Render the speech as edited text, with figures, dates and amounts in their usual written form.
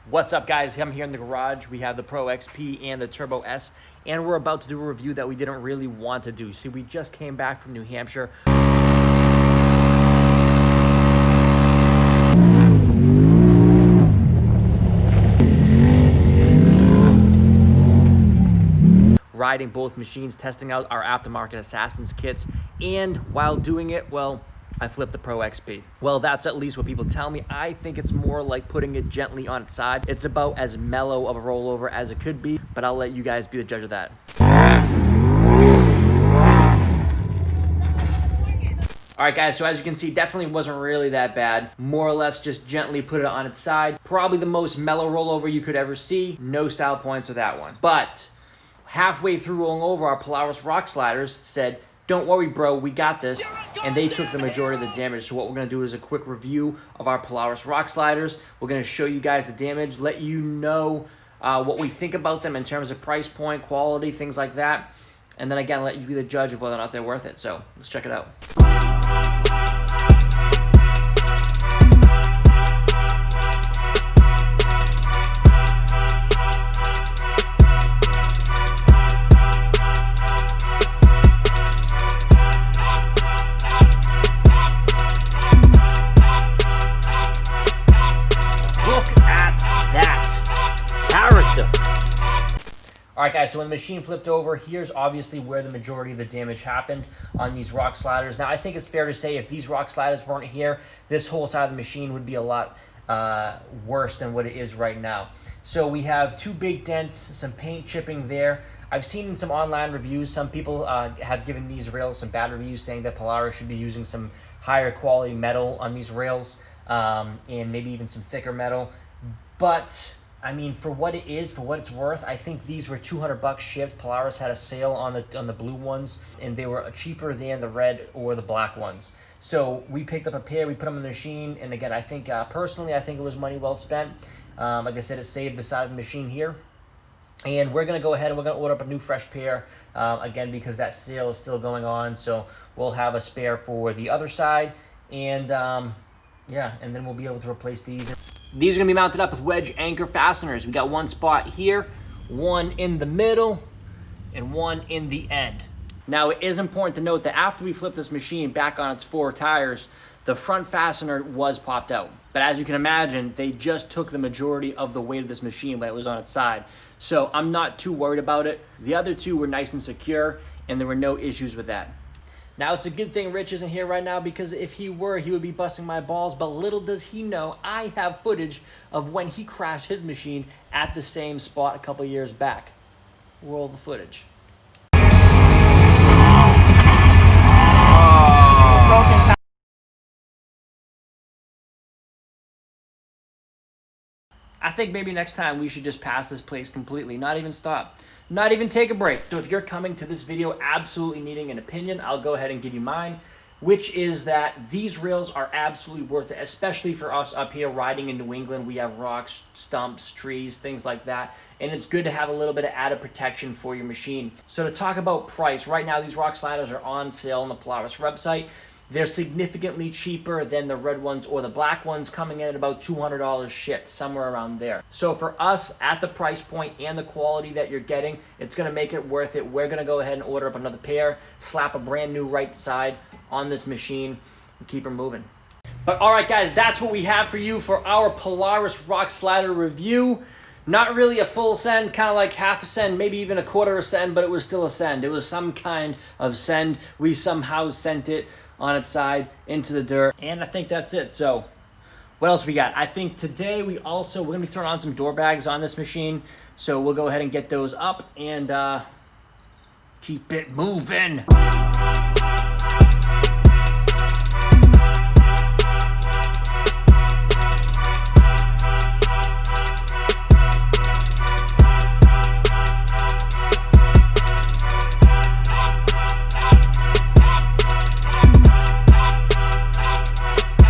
What's up, guys? I'm here in the garage. We have the Pro XP and the Turbo S, and we're about to do a review that we didn't really want to do. See, we just came back from New Hampshire. Riding both machines, testing out our aftermarket Assassin's kits, and while doing it, well, I flipped the Pro XP. Well, that's at least what people tell me. I think it's more like putting it gently on its side. It's about as mellow of a rollover as it could be, but I'll let you guys be the judge of that. All right, guys, so as you can see, definitely wasn't really that bad. More or less just gently put it on its side. Probably the most mellow rollover you could ever see. No style points with that one. But halfway through rolling over, our Polaris Rock Sliders said, "Don't worry, bro, we got this." And they took the majority of the damage. So what we're gonna do is a quick review of our Polaris Rock Sliders. We're gonna show you guys the damage, let you know what we think about them in terms of price point, quality, things like that. And then again, let you be the judge of whether or not they're worth it. So let's check it out. All right, guys, so when the machine flipped over, here's obviously where the majority of the damage happened on these rock sliders. Now, I think it's fair to say if these rock sliders weren't here, this whole side of the machine would be a lot worse than what it is right now. So we have two big dents, some paint chipping there. I've seen in some online reviews, some people have given these rails some bad reviews, saying that Polaris should be using some higher quality metal on these rails, and maybe even some thicker metal. But I mean, for what it is, for what it's worth, I think these were $200 shipped. Polaris had a sale on the blue ones, and they were cheaper than the red or the black ones. So we picked up a pair, we put them in the machine, and again, I think personally, I think it was money well spent. Like I said, it saved the side of the machine here. And we're gonna go ahead and we're gonna order up a new fresh pair, again, because that sale is still going on. So we'll have a spare for the other side, and yeah, and then we'll be able to replace these. These are going to be mounted up with wedge anchor fasteners. We got one spot here, one in the middle, and one in the end. Now, it is important to note that after we flip this machine back on its four tires, the front fastener was popped out. But as you can imagine, they just took the majority of the weight of this machine when it was on its side. So I'm not too worried about it. The other two were nice and secure, and there were no issues with that. Now, it's a good thing Rich isn't here right now, because if he were, he would be busting my balls. But little does he know, I have footage of when he crashed his machine at the same spot a couple years back. Roll the footage. I think maybe next time we should just pass this place completely, not even stop. Not even take a break. So if you're coming to this video absolutely needing an opinion, I'll go ahead and give you mine, which is that these rails are absolutely worth it, especially for us up here riding in New England. We have rocks, stumps, trees, things like that, and it's good to have a little bit of added protection for your machine. So to talk about price, right now these rock sliders are on sale on the Polaris website. They're significantly cheaper than the red ones or the black ones, coming in at about $200 shipped, somewhere around there. So for us, at the price point and the quality that you're getting, it's gonna make it worth it. We're gonna go ahead and order up another pair, slap a brand new right side on this machine, and keep her moving. But all right, guys, that's what we have for you for our Polaris Rock Slider review. Not really a full send, kind of like half a send, maybe even a quarter of a send, but it was still a send. It was some kind of send. We somehow sent it on its side into the dirt, and I think that's it. So what else we got? I think today we're gonna be throwing on some door bags on this machine, so we'll go ahead and get those up and keep it moving.